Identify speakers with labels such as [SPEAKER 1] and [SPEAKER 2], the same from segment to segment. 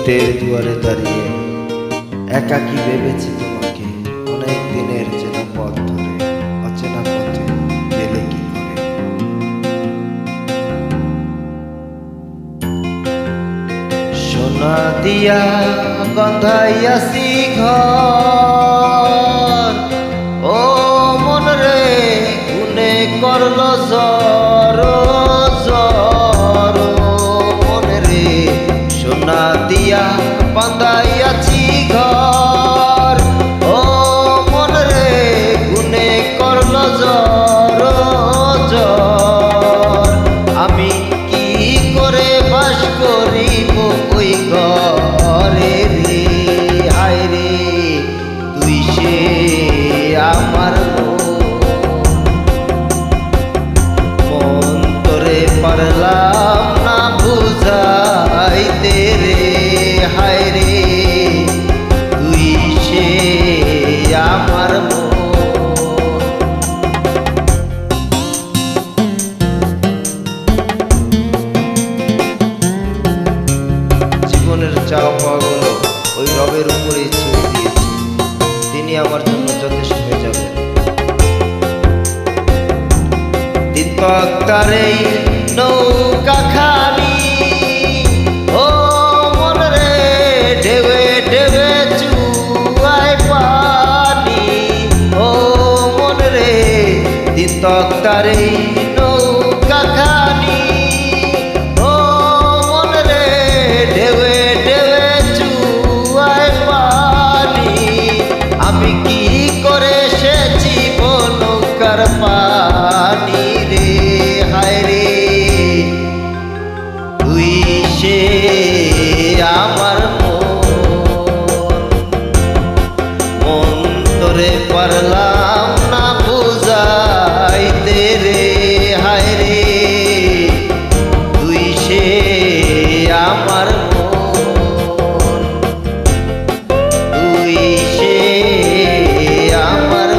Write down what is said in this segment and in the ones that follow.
[SPEAKER 1] মৃত্যুর দুয়ারে দাঁড়িয়ে একাকী ভেবেছি তোমাকে অনেক দিনের চেনা পথ ধরে, অচেনা পথে গেলে কি করে। সোনা দিয়া গন্ধাইয়াছি ঘর, ও মন রে গুনে করল জর জর, মন রে সোনা দিয়া বান্ধাইয়াছি ঘর, ও মন রে গুনে করল জর জর। আমি কি করে বাস করিব ওই ঘরে রে, হায় রে তুই সে আমার মন তোরে পারলাম না বুঝাইতে রে, হায় রে তুই সে আমার জীবনের চাওয়া পাওয়াগুলো ওই রবের উপরেই ছেড়ে দিয়েছি, তিনি আমার জন্য যথেষ্ট হয়ে যাবেন। তিক্তারে নৌকা খানি, ও মন রে ঢেবে ঢেবে চুয়ায় পানি, ও মন রে তিক্তারে নৌকা খানি, ও মন রে ঢেবে ঢেবে চুয়ায় পানি। আমি কি করে সে জীবন নৌকার পানি রে, হায় রে তুই সে আমার মন তোরে পারলাম না বুঝাইতে রে, হায় রে তুই সে আমার তুই সে আমার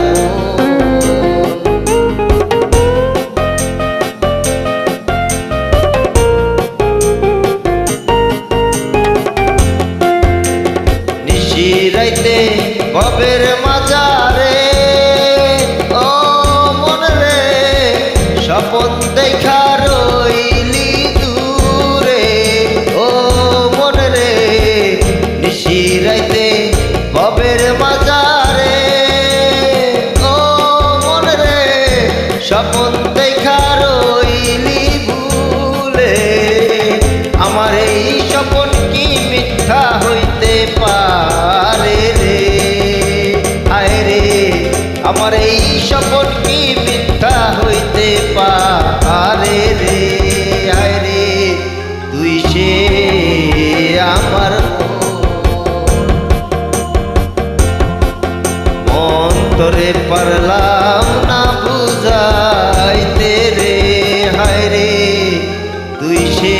[SPEAKER 1] নিশিরাইতে ভবের মাজারে, ও মন রে স্বপন দেখা রইলি দূরে, ও মন রে নিশিরাইতে ভবের মাজারে, ও মন রে স্বপন দেখা রইলি ভুলে। আমার এই স্বপন কি মিথ্যা হইতে পারে রে, হায় রে আমার এই স্বপন কি মিথ্যা হইতে পারে রে, হায় রে তুই সে আমার মন তোরে পারলাম না বুঝাইতে রে, হায় রে তুই সে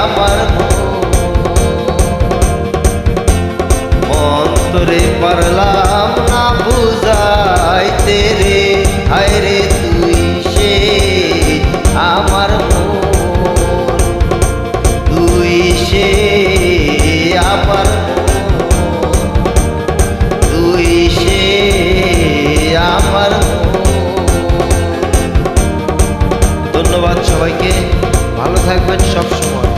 [SPEAKER 1] আমার মন তোরে পারলাম না বুঝাইতে রে, হায় রে তুই সে আমার তুই সে আমার তুই সে আমার। ধন্যবাদ সবাইকে, ভালো থাকবেন সব সময়।